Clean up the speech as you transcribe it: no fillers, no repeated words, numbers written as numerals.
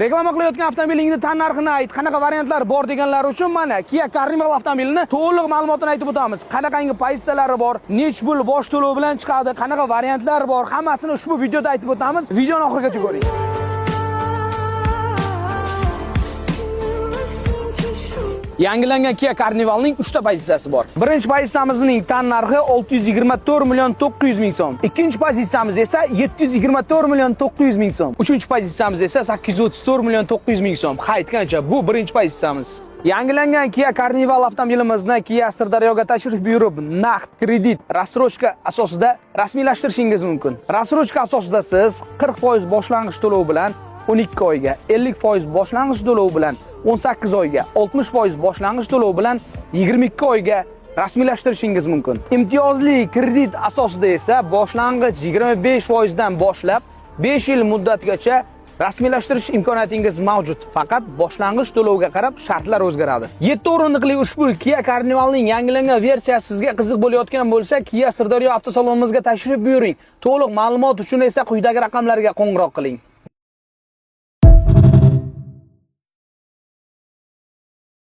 Reklama qilayotgan avtomobilingni tannarxini ayt, qanaqa variantlar bor deganlar uchun mana Kia Carnival avtomobilini to'liq ma'lumotini aytib o'tamiz. Qanaqangi pozitsiyalari bor, nech pul bosh to'lov bilan chiqadi, qanaqa variantlar bor, hammasini ushbu videoda aytib o'tamiz. Videoni oxirigacha ko'ring. Yangilangan Kia Carnivalning 3 ta pozitsiyasi bor. Birinchi pozitsiyamizning tan narxi 624 million 900 ming so'm. Ikkinchi pozitsiyamiz esa 724 million 900 ming so'm. Uchinchi pozitsiyamiz esa 834 million 900 ming so'm. Aytgancha bu birinchi pozitsiyamiz. Yangilangan Kia Carnival avtomobilimizni Kia Sirdaryoga tashrif buyurib, naqd kredit, rassrochka asosida rasmiylashtirishingiz mumkin. Rassrochka asosida siz 40% boshlang'ich to'lov bilan 12 oyga, 50% boshlang'ich to'lov bilan 18 oyga, 60% boshlang'ich to'lov bilan 22 oyga rasmiylashtirishingiz mumkin. Imtiyozli kredit asosida esa boshlang'ich 25% dan boshlab 5 yil muddatgacha rasmiylashtirish imkoniyatingiz mavjud. Faqat boshlang'ich to'lovga qarab shartlar o'zgaradi. 7 o'rinliqli ushbu Kia Carnivalning yangilangan versiyasi sizga qiziq bo'layotgan bo'lsa, Kia Sirdaryo avtosalonimizga tashrif buyuring. To'liq ma'lumot uchun esa quyidagi raqamlarga qo'ng'iroq qiling.